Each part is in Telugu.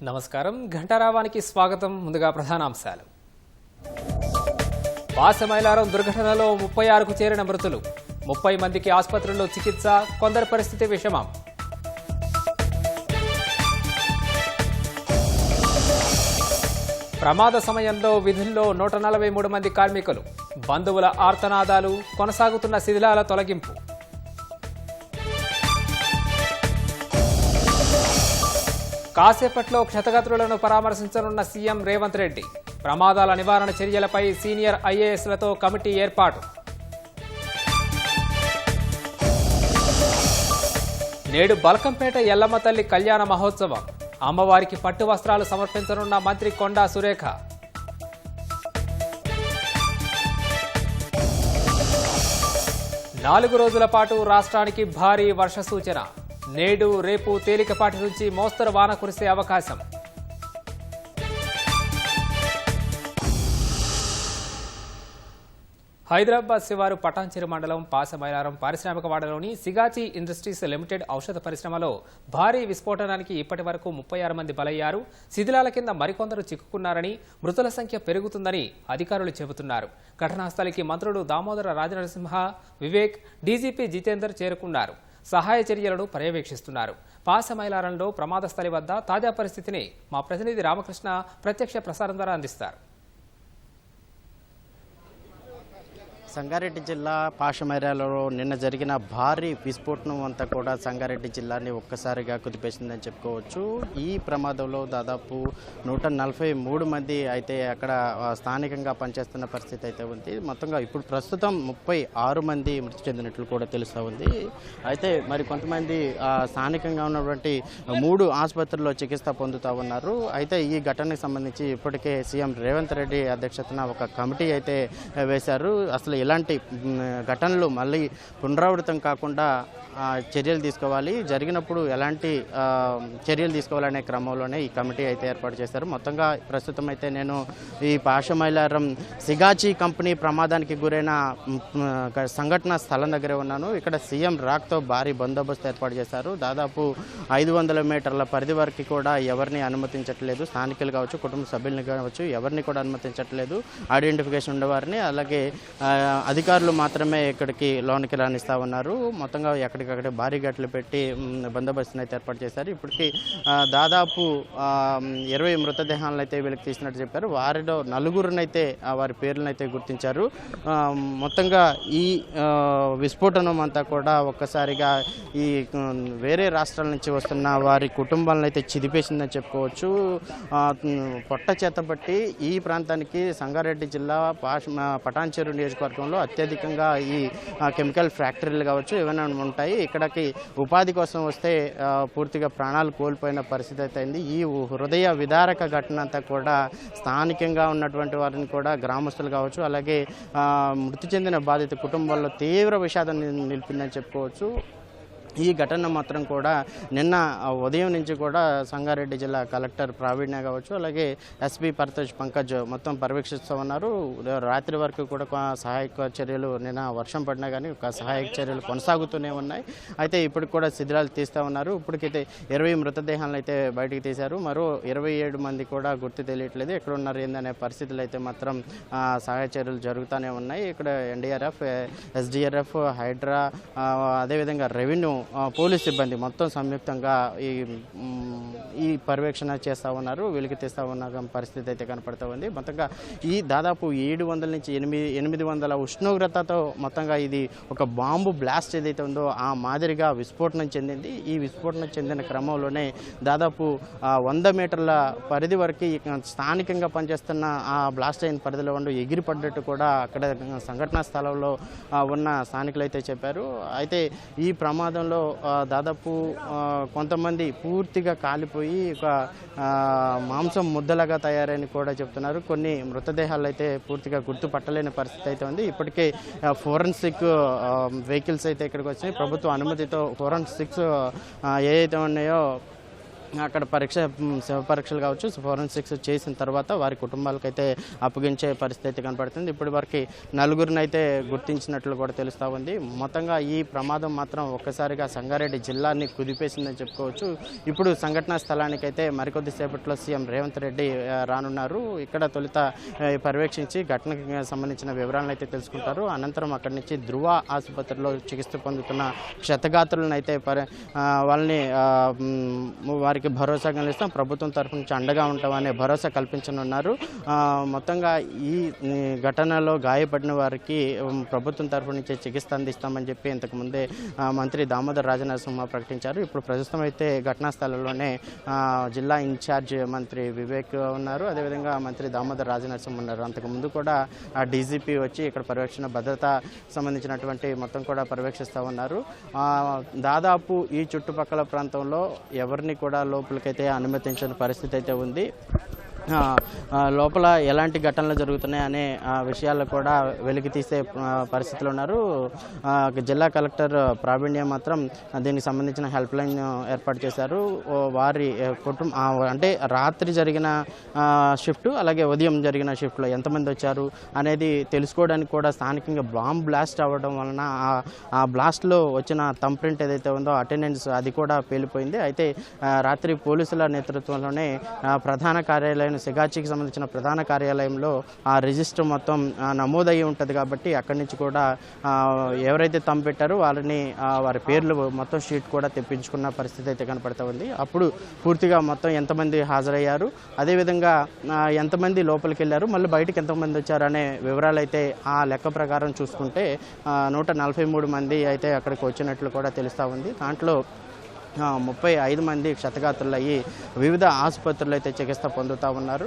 నమస్కారం ఘంటారావానికి స్వాగతం. ముందుగా ప్రధానాంశాలు. పాసమైలారం దుర్ఘటనలో 36కు చేరిన మృతులు, 30 మందికి ఆసుపత్రుల్లో చికిత్స, కొందరి పరిస్థితి విషమం. ప్రమాద సమయంలో విధుల్లో 143 మంది కార్మికులు, బంధువుల ఆర్తనాదాలు, కొనసాగుతున్న శిథిలాల తొలగింపు. కాసేపట్లో క్షతగాత్రులను పరామర్శించనున్న సీఎం రేవంత్ రెడ్డి. ప్రమాదాల నివారణ చర్యలపై సీనియర్ ఐఏఎస్లతో కమిటీ ఏర్పాటు. నేడు బల్కంపేట ఎల్లమ్మ తల్లి కళ్యాణ మహోత్సవం. అమ్మవారికి పట్టు వస్త్రాలు సమర్పించనున్న మంత్రి కొండా సురేఖ. 4 రోజుల పాటు రాష్ట్రానికి భారీ వర్ష సూచన. నేడు రేపు తేలికపాటి నుంచి మోస్తరు వాన కురిసే అవకాశం. హైదరాబాద్ శివారు పటాన్చెరు మండలం పాసమైలారం పారిశ్రామిక వాడలోని సిగాచి ఇండస్ట్రీస్ లిమిటెడ్ ఔషధ పరిశ్రమలో భారీ విస్ఫోటనానికి ఇప్పటి వరకు 36 మంది బలయ్యారు. శిథిలాల కింద మరికొందరు చిక్కుకున్నారని, మృతుల సంఖ్య పెరుగుతుందని అధికారులు చెబుతున్నారు. ఘటనాస్థలికి మంత్రులు దామోదర రాజనరసింహ, వివేక్, డీజీపీ జితేందర్ చేరుకున్నారు. సహాయ చర్యలను పర్యవేక్షిస్తున్నారు. పాసమైలారంలో ప్రమాద స్థలి వద్ద తాజా పరిస్థితిని మా ప్రతినిధి రామకృష్ణ ప్రత్యక్ష ప్రసారం ద్వారా అందిస్తారు. సంగారెడ్డి జిల్లా పాషమైలారంలో నిన్న జరిగిన భారీ విస్ఫోటనం అంతా కూడా సంగారెడ్డి జిల్లాని ఒక్కసారిగా కుదిపేసిందని చెప్పుకోవచ్చు. ఈ ప్రమాదంలో దాదాపు 143 మంది అయితే అక్కడ స్థానికంగా పనిచేస్తున్న పరిస్థితి అయితే ఉంది. మొత్తంగా ఇప్పుడు ప్రస్తుతం 36 మంది మృతి చెందినట్లు కూడా తెలుస్తూ ఉంది. అయితే మరి కొంతమంది స్థానికంగా ఉన్నటువంటి 3 ఆసుపత్రుల్లో చికిత్స పొందుతూ ఉన్నారు. అయితే ఈ ఘటనకు సంబంధించి ఇప్పటికే సీఎం రేవంత్ రెడ్డి అధ్యక్షతన ఒక కమిటీ అయితే వేశారు. అసలు ఇలాంటి ఘటనలు మళ్ళీ పునరావృతం కాకుండా చర్యలు తీసుకోవాలి, జరిగినప్పుడు ఎలాంటి చర్యలు తీసుకోవాలనే క్రమంలోనే ఈ కమిటీ అయితే ఏర్పాటు చేశారు. మొత్తంగా ప్రస్తుతం అయితే నేను ఈ పాషమైలారం సిగాచి కంపెనీ ప్రమాదానికి గురైన సంఘటన స్థలం దగ్గరే ఉన్నాను. ఇక్కడ సీఎం రాక్తో భారీ బందోబస్తు ఏర్పాటు చేశారు. దాదాపు 500 మీటర్ల పరిధి వరకు కూడా ఎవరిని అనుమతించట్లేదు. స్థానికులు కావచ్చు, కుటుంబ సభ్యులను కావచ్చు, ఎవరిని కూడా అనుమతించట్లేదు. ఐడెంటిఫికేషన్ ఉండేవారిని, అలాగే అధికారులు మాత్రమే ఇక్కడికి లోనికి రాణిస్తూ ఉన్నారు. మొత్తంగా ఎక్కడికక్కడ భారీ గట్లు పెట్టి బందోబస్తును అయితే ఏర్పాటు చేశారు. ఇప్పటికీ దాదాపు 20 మృతదేహాలను అయితే వీళ్ళకి తీసినట్టు చెప్పారు. వారిలో 4గురినైతే వారి పేర్లను అయితే గుర్తించారు. మొత్తంగా ఈ విస్ఫోటనం అంతా కూడా ఒక్కసారిగా ఈ వేరే రాష్ట్రాల నుంచి వస్తున్న వారి కుటుంబాలను అయితే చిదిపేసిందని చెప్పుకోవచ్చు. పొట్ట చేతబట్టి ఈ ప్రాంతానికి సంగారెడ్డి జిల్లా పటాన్చెరు నియోజకవర్గంలో అత్యధికంగా ఈ కెమికల్ ఫ్యాక్టరీలు కావచ్చు ఏమైనా ఉంటాయి. ఇక్కడికి ఉపాధి కోసం వస్తే పూర్తిగా ప్రాణాలు కోల్పోయిన పరిస్థితి అయితే అయింది. ఈ హృదయ విదారక ఘటన అంతా కూడా స్థానికంగా ఉన్నటువంటి వారిని కూడా, గ్రామస్తులు కావచ్చు, అలాగే మృతి చెందిన బాధిత కుటుంబాల్లో తీవ్ర విషాదం నిలిపిందని చెప్పుకోవచ్చు. ఈ ఘటన మాత్రం కూడా నిన్న ఉదయం నుంచి కూడా సంగారెడ్డి జిల్లా కలెక్టర్ ప్రావీణ్య కావచ్చు, అలాగే ఎస్పీ పర్తోష్ పంకజ్ మొత్తం పర్యవేక్షిస్తూ ఉన్నారు. రాత్రి వరకు కూడా సహాయక చర్యలు, నిన్న వర్షం పడినా కానీ సహాయక చర్యలు కొనసాగుతూనే ఉన్నాయి. అయితే ఇప్పటికి కూడా శిథిలాలు తీస్తూ ఉన్నారు. ఇప్పటికైతే 20 మృతదేహాలను అయితే బయటికి తీశారు. మరో 27 మంది కూడా గుర్తు తెలియట్లేదు. ఎక్కడ ఉన్నారు ఏందనే పరిస్థితులు అయితే మాత్రం సహాయ చర్యలు జరుగుతూనే ఉన్నాయి. ఇక్కడ ఎన్డీఆర్ఎఫ్, ఎస్డీఆర్ఎఫ్, హైడ్రా, అదేవిధంగా రెవెన్యూ, పోలీస్ సిబ్బంది మొత్తం సంయుక్తంగా ఈ పర్యవేక్షణ చేస్తూ ఉన్నారు. వెలికి తీస్తూ ఉన్న పరిస్థితి అయితే కనపడుతూ ఉంది. మొత్తంగా ఈ దాదాపు 700 నుంచి 800 ఉష్ణోగ్రతతో మొత్తంగా ఇది ఒక బాంబు బ్లాస్ట్ ఏదైతే ఉందో ఆ మాదిరిగా విస్ఫోటనం చెందింది. ఈ విస్ఫోటనం చెందిన క్రమంలోనే దాదాపు 100 మీటర్ల పరిధి వరకు స్థానికంగా పనిచేస్తున్న ఆ బ్లాస్ట్ అయిన పరిధిలో ఉండి ఎగిరిపడ్డట్టు కూడా అక్కడ సంఘటనా స్థలంలో ఉన్న స్థానికులు అయితే చెప్పారు. అయితే ఈ ప్రమాదంలో దాదాపు కొంతమంది పూర్తిగా కాలిపోయి ఒక మాంసం ముద్దలాగా తయారని కూడా చెప్తున్నారు. కొన్ని మృతదేహాలు అయితే పూర్తిగా గుర్తుపట్టలేని పరిస్థితి అయితే ఉంది. ఇప్పటికే ఫోరెన్సిక్ వెహికల్స్ అయితే ఇక్కడికి వచ్చినాయి. ప్రభుత్వ అనుమతితో ఫోరెన్సిక్స్ ఏవైతే ఉన్నాయో అక్కడ శవ పరీక్షలు కావచ్చు, ఫోరెన్సిక్స్ చేసిన తర్వాత వారి కుటుంబాలకైతే అప్పగించే పరిస్థితి కనపడుతుంది. ఇప్పటి వరకు నలుగురిని అయితే గుర్తించినట్లు కూడా తెలుస్తూ ఉంది. మొత్తంగా ఈ ప్రమాదం మాత్రం ఒక్కసారిగా సంగారెడ్డి జిల్లాని కుదిపేసిందని చెప్పుకోవచ్చు. ఇప్పుడు సంఘటనా స్థలానికైతే మరికొద్ది సేపట్లో సీఎం రేవంత్ రెడ్డి రానున్నారు. ఇక్కడ తొలుత పర్యవేక్షించి ఘటనకు సంబంధించిన వివరాలను అయితే తెలుసుకుంటారు. అనంతరం అక్కడి నుంచి ధృవ ఆసుపత్రిలో చికిత్స పొందుతున్న క్షతగాత్రులను అయితే వాళ్ళని వారికి భరోసా కలిగిస్తాం, ప్రభుత్వం తరఫు నుంచి అండగా ఉంటామనే భరోసా కల్పించనున్నారు. మొత్తంగా ఈ ఘటనలో గాయపడిన వారికి ప్రభుత్వం తరఫు నుంచి చికిత్స అందిస్తామని చెప్పి ఇంతకుముందే మంత్రి దామోదర్ రాజనరసింహ ప్రకటించారు. ఇప్పుడు ప్రస్తుతం అయితే ఘటనా స్థలంలోనే జిల్లా ఇన్ఛార్జ్ మంత్రి వివేక్ ఉన్నారు, అదేవిధంగా మంత్రి దామోదర్ రాజనరసింహ ఉన్నారు. అంతకుముందు కూడా డీజీపీ వచ్చి ఇక్కడ పర్యవేక్షణ భద్రత సంబంధించినటువంటి మొత్తం కూడా పర్యవేక్షిస్తూ ఉన్నారు. దాదాపు ఈ చుట్టుపక్కల ప్రాంతంలో ఎవరిని కూడా లోపలికైతే అనుమతించని పరిస్థితి అయితే ఉంది. లోపల ఎలాంటి ఘటనలు జరుగుతున్నాయి అనే విషయాలు కూడా వెలికి తీసే పరిస్థితులు ఉన్నారు. జిల్లా కలెక్టర్ ప్రావీణ్యం మాత్రం దీనికి సంబంధించిన హెల్ప్ లైన్ ఏర్పాటు చేశారు. వారి అంటే రాత్రి జరిగిన షిఫ్ట్ అలాగే ఉదయం జరిగిన షిఫ్ట్లో ఎంతమంది వచ్చారు అనేది తెలుసుకోవడానికి కూడా స్థానికంగా బాంబ్ బ్లాస్ట్ అవ్వడం వలన ఆ బ్లాస్ట్లో వచ్చిన థంబ్ ప్రింట్ ఏదైతే ఉందో అటెండెన్స్ అది కూడా పేలిపోయింది. అయితే రాత్రి పోలీసుల నేతృత్వంలోనే ప్రధాన కార్యాలయం సిగాచికి సంబంధించిన ప్రధాన కార్యాలయంలో ఆ రిజిస్టర్ మొత్తం నమోదయ్యి ఉంటుంది కాబట్టి అక్కడి నుంచి కూడా ఎవరైతే థంబ్ పెట్టారో వాళ్ళని వారి పేర్లు మొత్తం షీట్ కూడా తెప్పించుకున్న పరిస్థితి అయితే కనపడుతూ ఉంది. అప్పుడు పూర్తిగా మొత్తం ఎంతమంది హాజరయ్యారు, అదేవిధంగా ఎంతమంది లోపలికి వెళ్ళారు, మళ్ళీ బయటకు ఎంతమంది వచ్చారు అనే వివరాలు అయితే ఆ లెక్క ప్రకారం చూసుకుంటే 143 మంది అయితే అక్కడికి వచ్చినట్లు కూడా తెలుస్తూ ఉంది. దాంట్లో 35 మంది క్షతగాత్రులు అయ్యి వివిధ ఆసుపత్రులు అయితే చికిత్స పొందుతూ ఉన్నారు.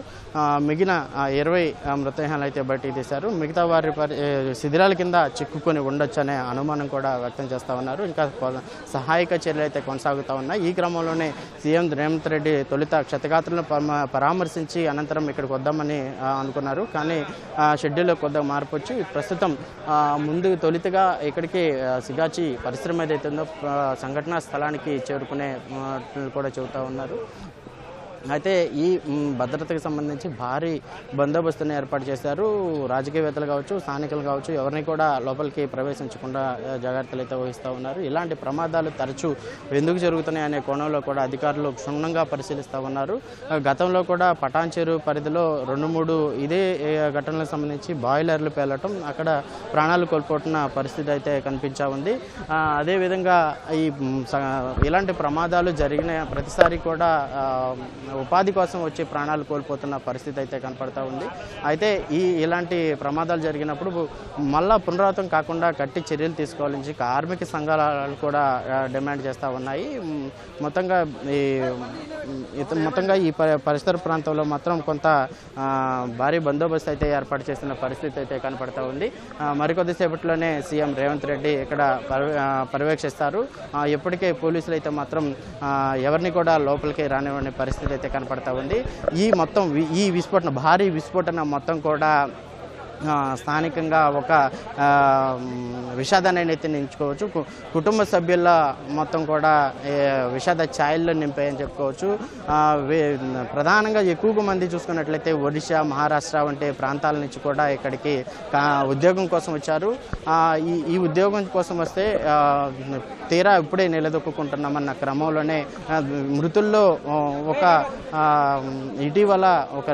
మిగిలిన 20 మృతదేహాలు అయితే బయటికి తీశారు. మిగతా వారి శిథిరాల కింద చిక్కుకొని ఉండొచ్చు అనే అనుమానం కూడా వ్యక్తం చేస్తూ ఉన్నారు. ఇంకా సహాయక చర్యలు అయితే కొనసాగుతూ ఉన్నాయి. ఈ క్రమంలోనే సీఎం రేవంత్ రెడ్డి తొలుత క్షతగాత్రులను పరామర్శించి అనంతరం ఇక్కడికి వద్దామని అనుకున్నారు. కానీ షెడ్యూల్లో కొద్దిగా మార్పు వచ్చి ప్రస్తుతం ముందు తొలితగా ఇక్కడికి సిగాచి పరిశ్రమ ఏదైతే ఉందో సంఘటనా స్థలానికి చేరుకునే కూడా చెబుతూ ఉన్నారు. అయితే ఈ భద్రతకు సంబంధించి భారీ బందోబస్తుని ఏర్పాటు చేశారు. రాజకీయవేత్తలు కావచ్చు, స్థానికులు కావచ్చు, ఎవరిని కూడా లోపలికి ప్రవేశించకుండా జాగ్రత్తలు అయితే వహిస్తూ ఉన్నారు. ఇలాంటి ప్రమాదాలు తరచూ ఎందుకు జరుగుతున్నాయి అనే కోణంలో కూడా అధికారులు క్షుణ్ణంగా పరిశీలిస్తూ ఉన్నారు. గతంలో కూడా పటాన్చెరు పరిధిలో 2-3 ఇదే ఘటనలకు సంబంధించి బాయిలర్లు పేలటం, అక్కడ ప్రాణాలు కోల్పోతున్న పరిస్థితి అయితే కనిపించా ఉంది. అదేవిధంగా ఇలాంటి ప్రమాదాలు జరిగిన ప్రతిసారి కూడా ఉపాధి కోసం వచ్చి ప్రాణాలు కోల్పోతున్న పరిస్థితి అయితే కనపడతా ఉంది. అయితే ఇలాంటి ప్రమాదాలు జరిగినప్పుడు మళ్ళా పునరావృతం కాకుండా గట్టి చర్యలు తీసుకోవాలని కార్మిక సంఘాలు కూడా డిమాండ్ చేస్తూ ఉన్నాయి. మొత్తంగా ఈ పరిసర ప్రాంతంలో మాత్రం కొంత భారీ బందోబస్తు అయితే ఏర్పాటు చేస్తున్న పరిస్థితి అయితే కనపడతా ఉంది. మరికొద్దిసేపట్లోనే సీఎం రేవంత్ రెడ్డి ఇక్కడ పర్యవేక్షిస్తారు. ఇప్పటికే పోలీసులు అయితే మాత్రం ఎవరిని కూడా లోపలికి రానివ్వని పరిస్థితి అయితే కనపడతా ఉంది. ఈ భారీ విస్ఫోటన మొత్తం కూడా స్థానికంగా ఒక విషాదాన్ని అయితే నించుకోవచ్చు. కుటుంబ సభ్యుల మొత్తం కూడా విషాద ఛాయల్లో నింపాయని చెప్పుకోవచ్చు. ప్రధానంగా ఎక్కువ మంది చూసుకున్నట్లయితే ఒడిశా, మహారాష్ట్ర వంటి ప్రాంతాల నుంచి కూడా ఇక్కడికి ఉద్యోగం కోసం వచ్చారు. ఈ ఉద్యోగం కోసం వస్తే తీరా ఇప్పుడే నిలదొక్కుంటున్నామన్న క్రమంలోనే మృతుల్లో ఇటీవల ఒక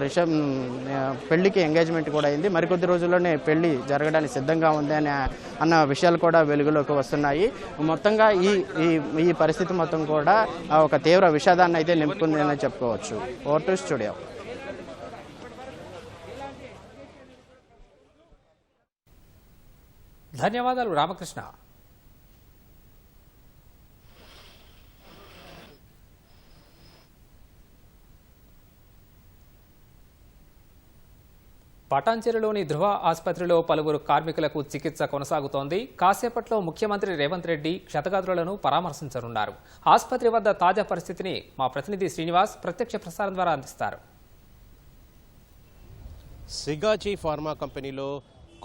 పెళ్లికి ఎంగేజ్మెంట్ కూడా అయింది. మరికొద్ది రోజుల్లోనే పెళ్లి జరగడానికి సిద్ధంగా ఉంది అన్న విషయాలు కూడా వెలుగులోకి వస్తున్నాయి. మొత్తంగా ఈ పరిస్థితి మొత్తం కూడా ఒక తీవ్ర విషాదాన్ని అయితే నింపుకుంది అని చెప్పుకోవచ్చు. Over to studio. ధన్యవాదాలు రామకృష్ణ. పటాన్చెరులోని ధృవ ఆసుపత్రిలో పలువురు కార్మికులకు చికిత్స కొనసాగుతోంది. కాసేపట్లో ముఖ్యమంత్రి రేవంత్ రెడ్డి క్షతగాత్రులను పరామర్శించనున్నారు. ఆసుపత్రి వద్ద తాజా పరిస్థితిని మా ప్రతినిధి శ్రీనివాస్ ప్రత్యక్ష ప్రసారం ద్వారా అందిస్తారు. సిగాచి ఫార్మా కంపెనీలో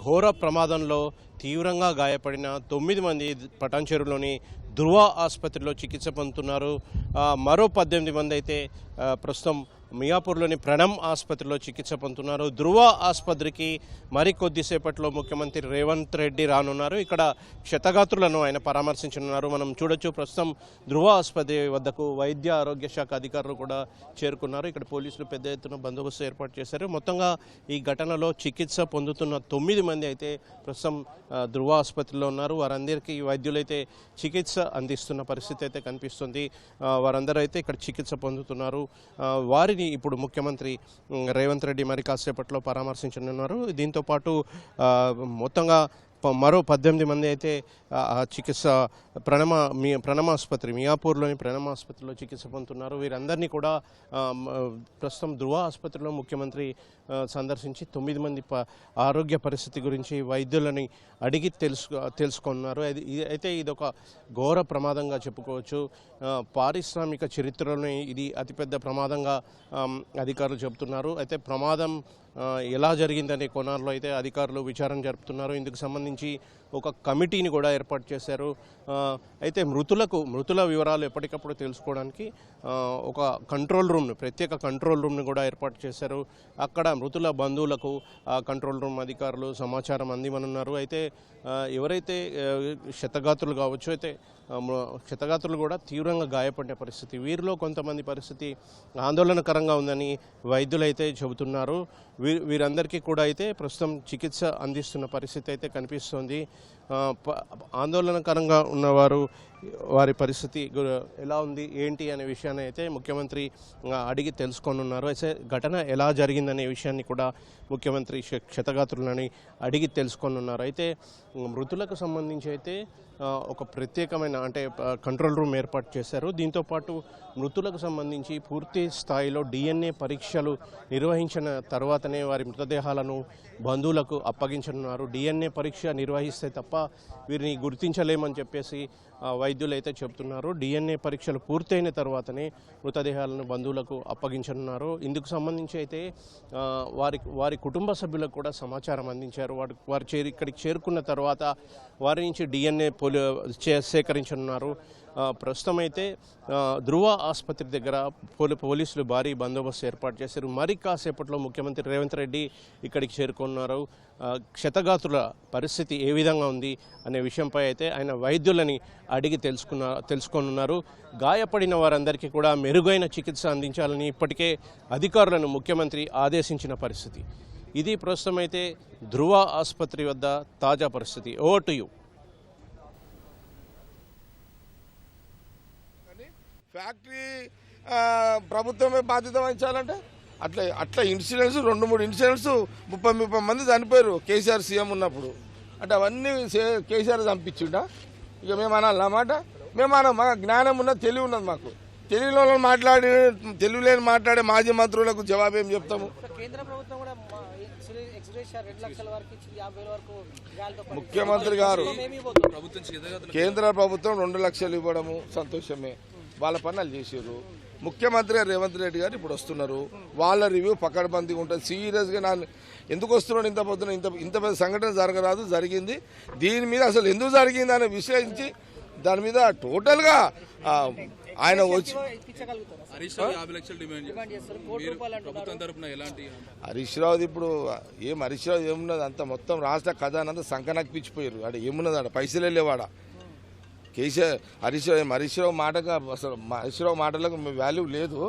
ఘోర ప్రమాదంలో తీవ్రంగా గాయపడిన 9 మంది పటాన్చెరులోని ధృవ ఆసుపత్రిలో చికిత్స పొందుతున్నారు. మరో 18 మంది అయితే ప్రస్తుతం మియాపూర్లోని ప్రణమ్ ఆసుపత్రిలో చికిత్స పొందుతున్నారు. ధృవ ఆసుపత్రికి మరికొద్దిసేపట్లో ముఖ్యమంత్రి రేవంత్ రెడ్డి రానున్నారు. ఇక్కడ క్షతగాత్రులను ఆయన పరామర్శించనున్నారు. మనం చూడొచ్చు ప్రస్తుతం ధృవ ఆసుపత్రి వద్దకు వైద్య ఆరోగ్య శాఖ అధికారులు కూడా చేరుకున్నారు. ఇక్కడ పోలీసులు పెద్ద ఎత్తున బందోబస్తు ఏర్పాటు చేశారు. మొత్తంగా ఈ ఘటనలో చికిత్స పొందుతున్న 9 మంది అయితే ప్రస్తుతం ధృవ ఆసుపత్రిలో ఉన్నారు. వారందరికీ వైద్యులైతే చికిత్స అందిస్తున్న పరిస్థితి అయితే కనిపిస్తుంది. వారందరూ అయితే ఇక్కడ చికిత్స పొందుతున్నారు. వారిని ఇప్పుడు ముఖ్యమంత్రి రేవంత్ రెడ్డి మరి కాసేపట్లో పరామర్శించనున్నారు. దీంతోపాటు మొత్తంగా మరో 18 మంది అయితే చికిత్స ప్రణమ ఆసుపత్రి మియాపూర్లోని ప్రణమ ఆసుపత్రిలో చికిత్స పొందుతున్నారు. వీరందరినీ కూడా ప్రస్తుతం ధృవ ఆసుపత్రిలో ముఖ్యమంత్రి సందర్శించి 9 మంది ఆరోగ్య పరిస్థితి గురించి వైద్యులని అడిగి తెలుసుకున్నారు. అయితే ఇదొక ఘోర ప్రమాదంగా చెప్పుకోవచ్చు. పారిశ్రామిక చరిత్రలోనే ఇది అతిపెద్ద ప్రమాదంగా అధికారులు చెబుతున్నారు. అయితే ప్రమాదం ఎలా జరిగిందనే కోణాల్లో అయితే అధికారులు విచారణ జరుపుతున్నారు. ఇందుకు సంబంధించి ఒక కమిటీని కూడా ఏర్పాటు చేశారు. అయితే మృతుల వివరాలు ఎప్పటికప్పుడు తెలుసుకోవడానికి ఒక ప్రత్యేక కంట్రోల్ రూమ్ను కూడా ఏర్పాటు చేశారు. అక్కడ మృతుల బంధువులకు కంట్రోల్ రూమ్ అధికారులు సమాచారం అందిమనున్నారు. అయితే ఎవరైతే క్షతగాత్రులు కావచ్చు, అయితే క్షతగాత్రులు కూడా తీవ్రంగా గాయపడిన పరిస్థితి. వీరిలో కొంతమంది పరిస్థితి ఆందోళనకరంగా ఉందని వైద్యులు అయితే చెబుతున్నారు. వీరందరికీ కూడా అయితే ప్రస్తుతం చికిత్స అందిస్తున్న పరిస్థితి అయితే కనిపిస్తోంది. ఆందోళనకరంగా ఉన్నవారు వారి పరిస్థితి ఎలా ఉంది ఏంటి అనే విషయాన్ని అయితే ముఖ్యమంత్రి అడిగి తెలుసుకోనున్నారు. అయితే ఘటన ఎలా జరిగిందనే విషయాన్ని కూడా ముఖ్యమంత్రి క్షతగాత్రులని అడిగి తెలుసుకోనున్నారు. అయితే మృతులకు సంబంధించి అయితే ఒక ప్రత్యేకమైన కంట్రోల్ రూమ్ ఏర్పాటు చేశారు. దీంతోపాటు మృతులకు సంబంధించి పూర్తి స్థాయిలో DNA పరీక్షలు నిర్వహించిన తర్వాతనే వారి మృతదేహాలను బంధువులకు అప్పగించనున్నారు. DNA పరీక్ష నిర్వహిస్తే తప్ప వీరిని గుర్తించలేమని చెప్పేసి వైద్యులు అయితే చెబుతున్నారు. DNA పరీక్షలు పూర్తయిన తర్వాతనే మృతదేహాలను బంధువులకు అప్పగించనున్నారు. ఇందుకు సంబంధించి అయితే వారి కుటుంబ సభ్యులకు కూడా సమాచారం అందించారు. వారు ఇక్కడికి చేరుకున్న తర్వాత వారి నుంచి DNA సేకరించనున్నారు. ప్రస్తుతం అయితే ధృవ ఆసుపత్రి దగ్గర పోలీసులు భారీ బందోబస్తు ఏర్పాటు చేశారు. మరి కాసేపట్లో ముఖ్యమంత్రి రేవంత్ రెడ్డి ఇక్కడికి చేరుకున్నారు. క్షతగాత్రుల పరిస్థితి ఏ విధంగా ఉంది అనే విషయంపై అయితే ఆయన వైద్యులని అడిగి తెలుసుకోనున్నారు. గాయపడిన వారందరికీ కూడా మెరుగైన చికిత్స అందించాలని ఇప్పటికే అధికారులను ముఖ్యమంత్రి ఆదేశించిన పరిస్థితి. ఇది ప్రస్తుతం అయితే ధృవ ఆసుపత్రి వద్ద తాజా పరిస్థితి. Over to you. ఫ్యాక్టరీ ప్రభుత్వమే బాధ్యత వహించాలంటే అట్లా ఇన్సూరెన్స్ 2-3 ఇన్సూరెన్స్ 30 మంది చనిపోయారు కేసీఆర్ సీఎం ఉన్నప్పుడు. అంటే అవన్నీ కేసీఆర్ చంపించిండా? ఇక మేము అనాలి అన్నమాట. మేము అనం, మాకు జ్ఞానం ఉన్నది, తెలివి ఉన్నది. మాకు తెలివిలేని మాట్లాడే మాజీ మంత్రులకు జవాబు ఏం చెప్తాము? ముఖ్యమంత్రి గారు కేంద్ర ప్రభుత్వం 2 లక్షలు ఇవ్వడము సంతోషమే, వాళ్ళ పనులు చేసారు. ముఖ్యమంత్రి రేవంత్ రెడ్డి గారు ఇప్పుడు వస్తున్నారు. వాళ్ళ రివ్యూ పకడ్బందీగా ఉంటుంది. సీరియస్గా ఎందుకు వస్తున్నాడు ఇంత పొద్దున, ఇంత పెద్ద సంఘటన జరగరాదు, జరిగింది. దీని మీద అసలు ఎందుకు జరిగింది అని విశ్లేషించి దాని మీద టోటల్గా ఆయన వచ్చి హరీష్ రావు ఇప్పుడు హరీష్ రావు ఏమున్నది, అంత మొత్తం రాష్ట్ర ఖజానంతా సంకనాకి పిచ్చిపోయారు. ఆడ ఏమున్నది, ఆడ పైసలు వెళ్ళేవాడ కేసీఆర్. హరీష్ రావు మాటగా అసలు హరీష్ రావు మాటలకు వాల్యూ లేదు.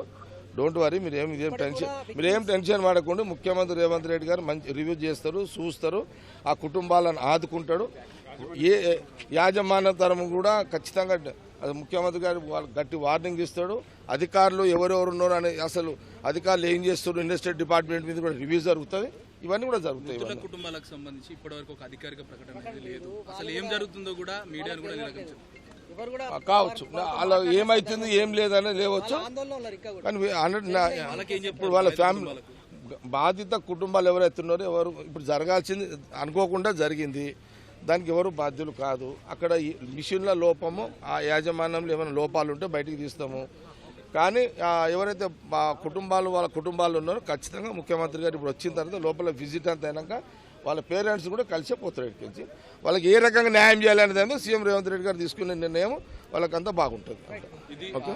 డోంట్ వరీ, మీరేం టెన్షన్ పడకుండా ముఖ్యమంత్రి రేవంత్ రెడ్డి గారు మంచి రివ్యూ చేస్తారు, చూస్తారు, ఆ కుటుంబాలను ఆదుకుంటాడు. ఏ యాజమాన్య తరం కూడా ఖచ్చితంగా ముఖ్యమంత్రి గారు గట్టి వార్నింగ్ ఇస్తాడు. అధికారులు ఎవరెవరు ఉన్నారు అని, అసలు అధికారులు ఏం చేస్తారు, ఇండస్ట్రీ డిపార్ట్మెంట్ మీద కూడా రివ్యూ జరుగుతుంది. ఇవన్నీ కూడా జరుగుతాయి. కుటుంబాలకు సంబంధించి ఇప్పటివరకు ఒక అధికారిక ప్రకటన లేదు. అసలు ఏం జరుగుతుందో కూడా మీడియాను కూడా నిరాకరించారు కావచ్చు. అలా ఏమైతుంది ఏం లేదని లేవచ్చు. కానీ ఇప్పుడు వాళ్ళ ఫ్యామిలీ బాధిత కుటుంబాలు ఎవరైతున్నారో ఎవరు ఇప్పుడు జరగాల్సింది అనుకోకుండా జరిగింది, దానికి ఎవరు బాధ్యులు కాదు. అక్కడ మిషన్ల లోపము, ఆ యాజమాన్యంలో ఏమైనా లోపాలు ఉంటే బయటికి తీస్తాము. కానీ ఎవరైతే వాళ్ళ కుటుంబాలు ఉన్నారో ఖచ్చితంగా ముఖ్యమంత్రి గారు ఇప్పుడు వచ్చిన తర్వాత లోపల విజిట్ అంతా అయినాక వాళ్ళ పేరెంట్స్ కూడా కలిసే పోతారు ఇక్కడికి. వాళ్ళకి ఏ రకంగా న్యాయం చేయాలనే దాని మీద సీఎం రేవంత్ రెడ్డి గారు తీసుకునే నిర్ణయం వాళ్ళకంతా బాగుంటుంది. ఓకే.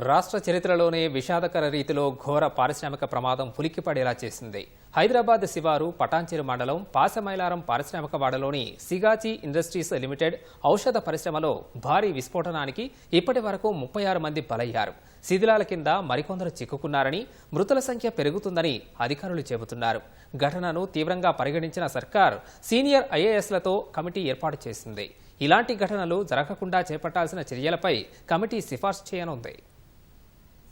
రాష్ట్ర చరిత్రలోనే విషాదకర రీతిలో ఘోర పారిశ్రామిక ప్రమాదం ఉలిక్కిపడేలా చేసింది. హైదరాబాద్ శివారు పటాన్చెరు మండలం పాసమైలారం పారిశ్రామిక వాడలోని సిగాచి ఇండస్ట్రీస్ లిమిటెడ్ ఔషధ పరిశ్రమలో భారీ విస్ఫోటనానికి ఇప్పటి వరకు 36 మంది బలయ్యారు. శిథిలాల కింద మరికొందరు చిక్కుకున్నారని, మృతుల సంఖ్య పెరుగుతుందని అధికారులు చెబుతున్నారు. ఘటనను తీవ్రంగా పరిగణించిన సర్కార్ సీనియర్ ఐఏఎస్లతో కమిటీ ఏర్పాటు చేసింది. ఇలాంటి ఘటనలు జరగకుండా చేపట్టాల్సిన చర్యలపై కమిటీ సిఫార్సు చేయనుంది.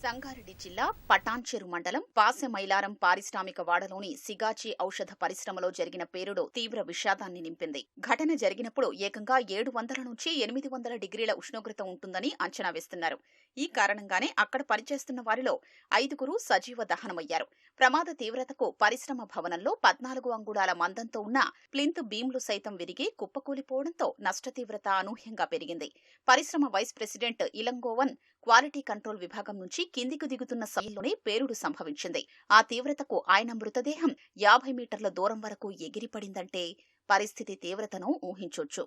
సంగారెడ్డి జిల్లా పటాన్చెరు మండలం పాసెమైలారం పారిశ్రామిక వాడలోని సిగాచి ఔషధ పరిశ్రమలో జరిగిన పేలుడు తీవ్ర విషాదాన్ని నింపింది. ఘటన జరిగినప్పుడు ఏకంగా 700 నుంచి 800 డిగ్రీల ఉష్ణోగ్రత ఉంటుందని అంచనా వేస్తున్నారు. ఈ కారణంగానే అక్కడ పనిచేస్తున్న వారిలో 5గురు సజీవ దహనమయ్యారు. ప్రమాద తీవ్రతకు పరిశ్రమ భవనంలో 14 అంగుళాల మందంతో ఉన్న ప్లింత్ బీమ్లు సైతం విరిగి కుప్పకూలిపోవడంతో నష్ట తీవ్రత అనూహ్యంగా పెరిగింది. పరిశ్రమ vice president Ilangovan quality control విభాగం నుంచి కిందికి దిగుతున్న సమయంలోనే పేలుడు సంభవించింది. ఆ తీవ్రతకు ఆయన మృతదేహం 50 మీటర్ల దూరం వరకు ఎగిరిపడిందంటే పరిస్థితి తీవ్రతను ఊహించొచ్చు.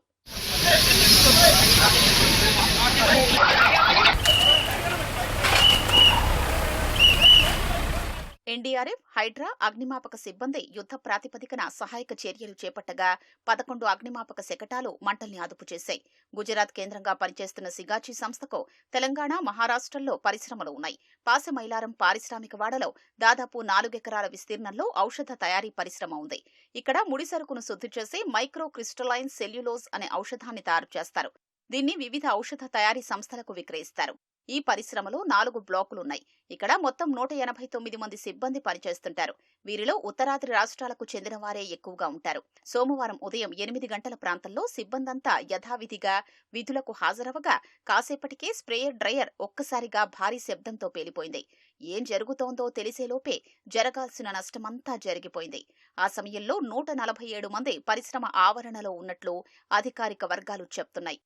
ఎన్డీఆర్ఎఫ్, హైడ్రా, అగ్నిమాపక సిబ్బంది యుద్ధ ప్రాతిపదికన సహాయక చర్యలు చేపట్టగా 11 అగ్నిమాపక శకటాలు మంటల్ని అదుపు చేశాయి. గుజరాత్ కేంద్రంగా పనిచేస్తున్న సిగాచి సంస్థకు తెలంగాణ, మహారాష్ట్రల్లో పరిశ్రమలు ఉన్నాయి. పాసెమైలారం పారిశ్రామిక వాడలో దాదాపు 4 ఎకరాల విస్తీర్ణంలో ఔషధ తయారీ పరిశ్రమ ఉంది. ఇక్కడ ముడి సరుకును శుద్ధి చేసి మైక్రో క్రిస్టలైన్ సెల్యులోజ్ అనే ఔషధాన్ని తయారు చేస్తారు. దీన్ని వివిధ ఔషధ తయారీ సంస్థలకు విక్రయిస్తారు. ఈ పరిశ్రమలో 4 బ్లాకులున్నాయి. ఇక్కడ మొత్తం 189 మంది సిబ్బంది పనిచేస్తుంటారు. వీరిలో ఉత్తరాది రాష్ట్రాలకు చెందిన వారే ఎక్కువగా ఉంటారు. సోమవారం ఉదయం 8 గంటల ప్రాంతంలో సిబ్బందంతా యథావిధిగా విధులకు హాజరవగా కాసేపటికే స్ప్రేయర్ డ్రయర్ ఒక్కసారిగా భారీ శబ్దంతో పేలిపోయింది. ఏం జరుగుతోందో తెలిసేలోపే జరగాల్సిన నష్టమంతా జరిగిపోయింది. ఆ సమయంలో 147 మంది పరిశ్రమ ఆవరణలో ఉన్నట్లు అధికారిక వర్గాలు చెప్తున్నాయి.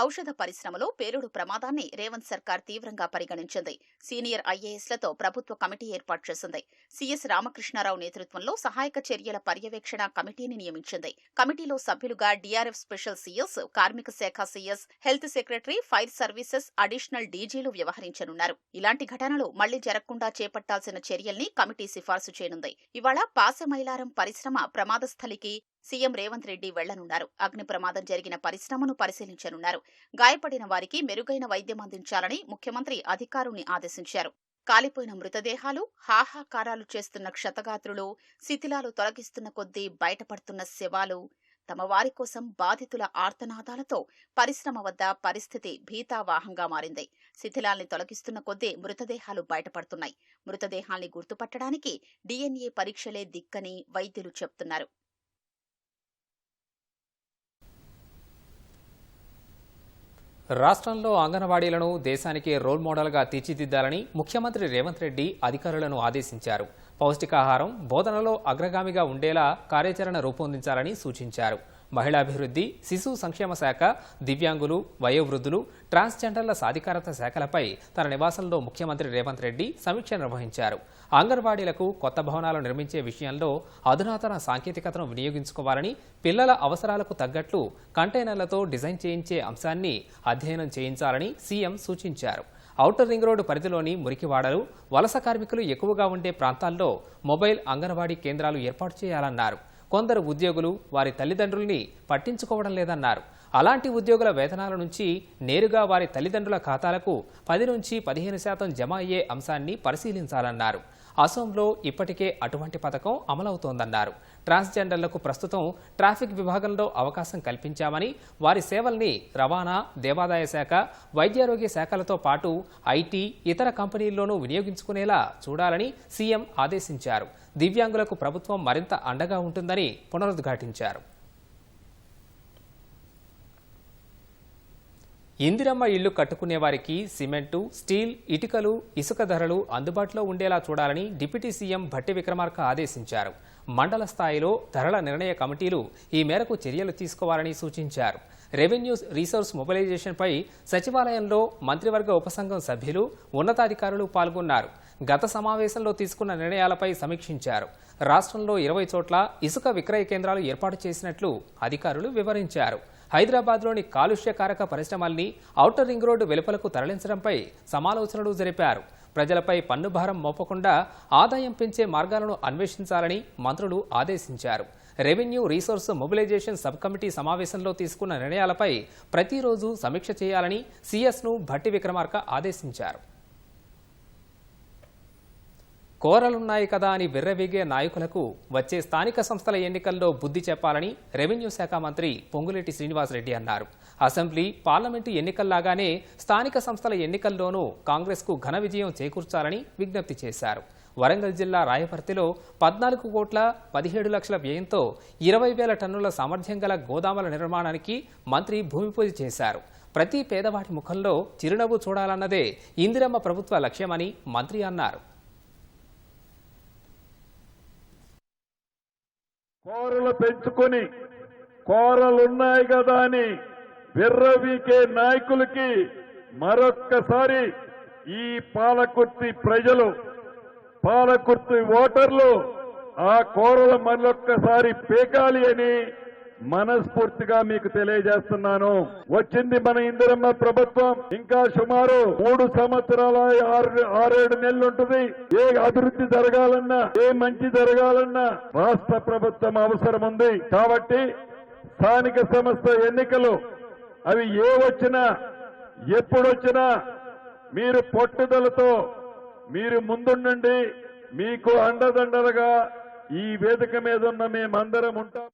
ఔషధ పరిశ్రమలో పేలుడు ప్రమాదాన్ని రేవంత్ సర్కార్ తీవ్రంగా పరిగణించింది. సీనియర్ ఐఏఎస్లతో ప్రభుత్వ కమిటీ ఏర్పాటు చేసింది. సిఎస్ రామకృష్ణారావు నేతృత్వంలో సహాయక చర్యల పర్యవేక్షణ కమిటీని నియమించింది. కమిటీలో సభ్యులుగా డీఆర్ఎఫ్ స్పెషల్ సీఎస్, కార్మిక శాఖ CS, health secretary, fire services additional డీజీలు వ్యవహరించనున్నారు. ఇలాంటి ఘటనలు మళ్లీ జరగకుండా చేపట్టాల్సిన చర్యల్ని కమిటీ సిఫార్సు చేయనుంది. ఇవాళ పాసెమైలారం పరిశ్రమ ప్రమాద స్థలికి సీఎం రేవంత్ రెడ్డి వెళ్లనున్నారు. అగ్ని ప్రమాదం జరిగిన పరిశ్రమను పరిశీలించనున్నారు. గాయపడిన వారికి మెరుగైన వైద్యం అందించాలని ముఖ్యమంత్రి అధికారుల్ని ఆదేశించారు. కాలిపోయిన మృతదేహాలు, హాహాకారాలు చేస్తున్న క్షతగాత్రులు, శిథిలాలు తొలగిస్తున్న కొద్దీ బయటపడుతున్న శవాలు, తమ వారి కోసం బాధితుల ఆర్తనాదాలతో పరిశ్రమ వద్ద పరిస్థితి భీతావాహంగా మారింది. శిథిలాల్ని తొలగిస్తున్న కొద్దీ మృతదేహాలు బయటపడుతున్నాయి. మృతదేహాల్ని గుర్తుపట్టడానికి డీఎన్ఏ పరీక్షలే దిక్కని వైద్యులు చెప్తున్నారు. రాష్ట్రంలో అంగన్వాడీలను దేశానికి రోల్ మోడల్గా తీర్చిదిద్దాలని ముఖ్యమంత్రి రేవంత్ రెడ్డి అధికారులను ఆదేశించారు. పౌష్టికాహారం బోధనలో అగ్రగామిగా ఉండేలా కార్యాచరణ రూపొందించాలని సూచించారు. మహిళాభివృద్ధి, శిశు సంక్షేమ శాఖ, దివ్యాంగులు, వయోవృద్ధులు, ట్రాన్స్జెండర్ల సాధికారత శాఖలపై తన నివాసంలో ముఖ్యమంత్రి రేవంత్ రెడ్డి సమీక్ష నిర్వహించారు. అంగన్వాడీలకు కొత్త భవనాలు నిర్మించే విషయంలో అధునాతన సాంకేతికతను వినియోగించుకోవాలని, పిల్లల అవసరాలకు తగ్గట్లు కంటైనర్లతో డిజైన్ చేయించే అంశాన్ని అధ్యయనం చేయించాలని సీఎం సూచించారు. ఔటర్ రింగ్ రోడ్డు పరిధిలోని మురికివాడలు, వలస కార్మికులు ఎక్కువగా ఉండే ప్రాంతాల్లో మొబైల్ అంగన్వాడీ కేంద్రాలు ఏర్పాటు చేయాలన్నారు. కొందరు ఉద్యోగులు వారి తల్లిదండ్రుల్ని పట్టించుకోవడం లేదన్నారు. అలాంటి ఉద్యోగుల వేతనాల నుంచి నేరుగా వారి తల్లిదండ్రుల ఖాతాలకు 10 నుంచి 15% జమ అయ్యే అంశాన్ని పరిశీలించాలన్నారు. అసోంలో ఇప్పటికే అటువంటి పథకం అమలవుతోందన్నారు. ట్రాన్స్జెండర్లకు ప్రస్తుతం ట్రాఫిక్ విభాగంలో అవకాశం కల్పించామని, వారి సేవల్ని రవాణా, దేవాదాయ శాఖ, వైద్యారోగ్య శాఖలతో పాటు ఐటీ, ఇతర కంపెనీల్లోనూ వినియోగించుకునేలా చూడాలని సీఎం ఆదేశించారు. దివ్యాంగులకు ప్రభుత్వం మరింత అండగా ఉంటుందని పునరుద్ఘాటించారు. ఇందిరమ్మ ఇళ్లు కట్టుకునే వారికి సిమెంటు, స్టీల్, ఇటుకలు, ఇసుక ధరలు అందుబాటులో ఉండేలా చూడాలని డిప్యూటీ సీఎం భట్టి విక్రమార్క ఆదేశించారు. మండల స్థాయిలో ధరల నిర్ణయ కమిటీలు ఈ మేరకు చర్యలు తీసుకోవాలని సూచించారు. రెవెన్యూ రీసోర్స్ మొబిలైజేషన్పై సచివాలయంలో మంత్రివర్గ ఉపసంఘం సభ్యులు, ఉన్నతాధికారులు పాల్గొన్నారు. గత సమావేశంలో తీసుకున్న నిర్ణయాలపై సమీక్షించారు. రాష్ట్రంలో 20 చోట్ల ఇసుక విక్రయ కేంద్రాలు ఏర్పాటు చేసినట్లు అధికారులు వివరించారు. హైదరాబాద్లోని కాలుష్యకారక పరిశ్రమల్ని ఔటర్ రింగ్ రోడ్డు వెలుపలకు తరలించడంపై సమాలోచనలు జరిపారు. ప్రజలపై పన్ను భారం మోపకుండా ఆదాయం పెంచే మార్గాలను అన్వేషించాలని మంత్రులు ఆదేశించారు. Revenue resource mobilisation sub committee సమావేశంలో తీసుకున్న నిర్ణయాలపై ప్రతిరోజు సమీక్ష చేయాలని సీఎస్ను భట్టి విక్రమార్క ఆదేశించారు. కోరలున్నాయి కదా అని విర్రవీగే నాయకులకు వచ్చే స్థానిక సంస్థల ఎన్నికల్లో బుద్ధి చెప్పాలని రెవెన్యూ శాఖ మంత్రి పొంగులేటి శ్రీనివాసరెడ్డి అన్నారు. అసెంబ్లీ, పార్లమెంటు ఎన్నికల్లాగానే స్థానిక సంస్థల ఎన్నికల్లోనూ కాంగ్రెస్కు ఘన విజయం చేకూర్చాలని విజ్ఞప్తి చేశారు. వరంగల్ జిల్లా రాయపర్తిలో 14,17,00,000 వ్యయంతో 20,000 టన్నుల సామర్థ్యం గల గోదాముల నిర్మాణానికి మంత్రి భూమి పూజ చేశారు. ప్రతి పేదవాడి ముఖంలో చిరునవ్వు చూడాలన్నదే ఇందిరమ్మ ప్రభుత్వ లక్ష్యమని మంత్రి అన్నారు. కోరలు పెంచుకొని కోరలున్నాయి కదా అని విర్రవీకే నాయకులకి మరొక్కసారి ఈ పాలకుర్తి ప్రజలు, పాలకుర్తి ఓటర్లు ఆ కోరలు మరొక్కసారి పేకాలి అని మనస్ఫూర్తిగా మీకు తెలియజేస్తున్నాను. వచ్చింది మన ఇందిరమ్మ ప్రభుత్వం. ఇంకా సుమారు 3 సంవత్సరాల 6-7 నెలలు ఉంటుంది. ఏ అభివృద్ధి జరగాలన్నా, ఏ మంచి జరగాలన్నా రాష్ట్ర ప్రభుత్వం అవసరం ఉంది. కాబట్టి స్థానిక సంస్థ ఎన్నికలు అవి ఏ వచ్చినా, ఎప్పుడొచ్చినా మీరు పట్టుదలతో మీరు ముందుండండి. మీకు అండదండలుగా ఈ వేదిక మీద ఉన్న మేమందరం ఉంటాం.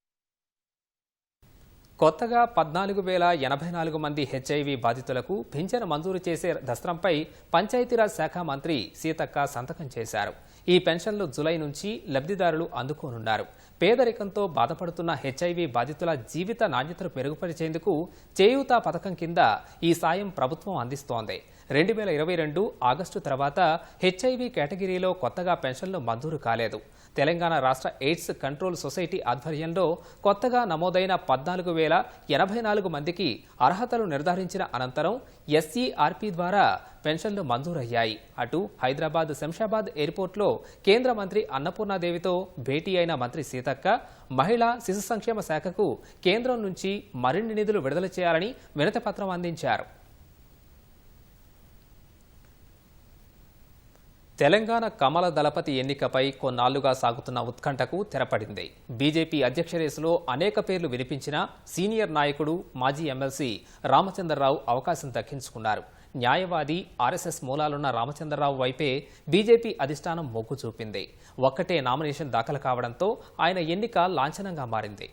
కొత్తగా 14,084 మంది హెచ్ఐవి బాధితులకు పింఛను మంజూరు చేసే దస్త్రంపై పంచాయతీరాజ్ శాఖ మంత్రి సీతక్క సంతకం చేశారు. ఈ పెన్షన్లు జులై నుంచి లబ్ధిదారులు అందుకోనున్నారు. పేదరికంతో బాధపడుతున్న హెచ్ఐవి బాధితుల జీవిత నాణ్యతను మెరుగుపరిచేందుకు చేయూత పథకం కింద ఈ సాయం ప్రభుత్వం అందిస్తోంది. 2022 ఆగస్టు తర్వాత హెచ్ఐవి కేటగిరీలో కొత్తగా పెన్షన్లు మంజూరు కాలేదు. తెలంగాణ రాష్ట్ర ఎయిడ్స్ కంట్రోల్ సొసైటీ ఆధ్వర్యంలో కొత్తగా నమోదైన 14,084 మందికి అర్హతలు నిర్ధారించిన అనంతరం ఎస్ఈఆర్పీ ద్వారా పెన్షన్లు మంజూరయ్యాయి. అటు హైదరాబాద్ శంషాబాద్ ఎయిర్పోర్ట్లో కేంద్ర మంత్రి అన్నపూర్ణాదేవితో భేటీ అయిన మంత్రి సీతక్క మహిళా శిశు సంక్షేమ శాఖకు కేంద్రం నుంచి మరిన్ని నిధులు విడుదల చేయాలని వినతిపత్రం అందించారు. తెలంగాణ కమల దళపతి ఎన్నికపై కొన్నాళ్లుగా సాగుతున్న ఉత్కంఠకు తెరపడింది. బీజేపీ అధ్యక్ష రేసులో అనేక పేర్లు వినిపించిన సీనియర్ నాయకుడు, మాజీ ఎమ్మెల్సీ రామచంద్రరావు అవకాశం దక్కించుకున్నారు. న్యాయవాది, ఆర్ఎస్ఎస్ మూలాలున్న రామచంద్రరావు వైపే బీజేపీ అధిష్టానం మొగ్గు చూపింది. ఒక్కటే నామినేషన్ దాఖలు కావడంతో ఆయన ఎన్నిక లాంఛనంగా మారింది.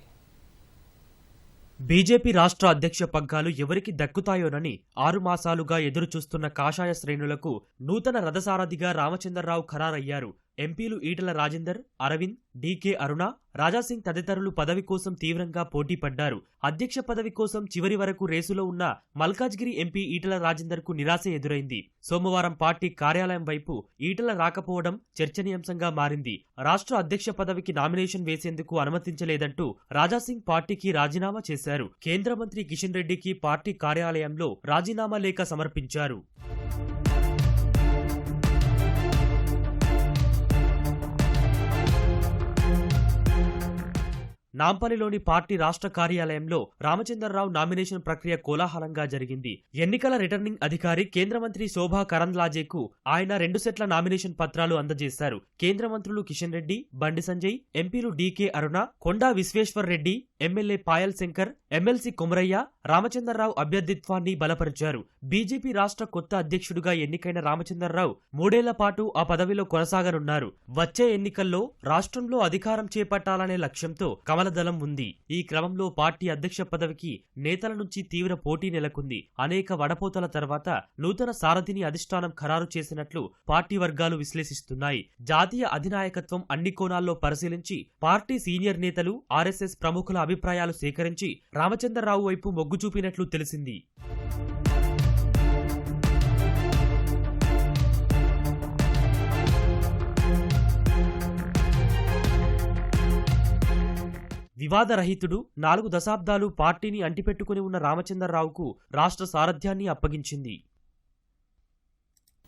బీజేపీ రాష్ట్ర అధ్యక్ష పగ్గాలు ఎవరికి దక్కుతాయోనని 6 మాసాలుగా ఎదురుచూస్తున్న కాషాయ శ్రేణులకు నూతన రథసారథిగా రామచంద్రరావు ఖరారయ్యారు. ఎంపీలు ఈటల రాజేందర్, అరవింద్, డీకే అరుణ, రాజాసింగ్ తదితరులు పదవి కోసం తీవ్రంగా పోటీ పడ్డారు. అధ్యక్ష పదవి కోసం చివరి వరకు రేసులో ఉన్న మల్కాజ్గిరి ఎంపీ ఈటల రాజేందర్ కు నిరాశ ఎదురైంది. సోమవారం పార్టీ కార్యాలయం వైపు ఈటల రాకపోవడం చర్చనీయాంశంగా మారింది. రాష్ట్ర అధ్యక్ష పదవికి నామినేషన్ వేసేందుకు అనుమతించలేదంటూ రాజాసింగ్ పార్టీకి రాజీనామా చేశారు. కేంద్ర మంత్రి కిషన్ రెడ్డికి పార్టీ కార్యాలయంలో రాజీనామా లేఖ సమర్పించారు. నాంపల్లిలోని పార్టీ రాష్ట్ర కార్యాలయంలో రామచంద్రరావు నామినేషన్ ప్రక్రియ కోలాహలంగా జరిగింది. ఎన్నికల రిటర్నింగ్ అధికారి కేంద్ర మంత్రి శోభా కరంద్లాజేకు ఆయన 2 సెట్ల నామినేషన్ పత్రాలు అందజేశారు. కేంద్ర మంత్రులు కిషన్ రెడ్డి, బండి సంజయ్, ఎంపీలు డీకే అరుణ, కొండా విశ్వేశ్వర్ రెడ్డి, ఎమ్మెల్యే పాయల్ శంకర్, ఎమ్మెల్సీ కొమరయ్య రామచంద్రరావు అభ్యర్థిత్వాన్ని బలపరిచారు. బీజేపీ రాష్ట్ర కొత్త అధ్యక్షుడిగా ఎన్నికైన రామచంద్రరావు 3 ఏళ్ల పాటు ఆ పదవిలో కొనసాగనున్నారు. వచ్చే ఎన్నికల్లో రాష్ట్రంలో అధికారం చేపట్టాలనే లక్ష్యంతో కమలదళం ఉంది. ఈ క్రమంలో పార్టీ అధ్యక్ష పదవికి నేతల నుంచి తీవ్ర పోటీ నెలకొంది. అనేక వడపోతల తర్వాత నూతన సారథిని అధిష్టానం ఖరారు చేసినట్లు పార్టీ వర్గాలు విశ్లేషిస్తున్నాయి. జాతీయ అధినాయకత్వం అన్ని కోణాల్లో పరిశీలించి పార్టీ సీనియర్ నేతలు, ఆర్ఎస్ఎస్ ప్రముఖుల అభిప్రాయాలు సేకరించి రామచంద్రరావు వైపు మొగ్గు చూపినట్లు తెలిసింది. వివాదరహితుడు, 4 దశాబ్దాలు పార్టీని అంటిపెట్టుకుని ఉన్న రామచంద్రరావుకు రాష్ట్ర సారథ్యాన్ని అప్పగించింది.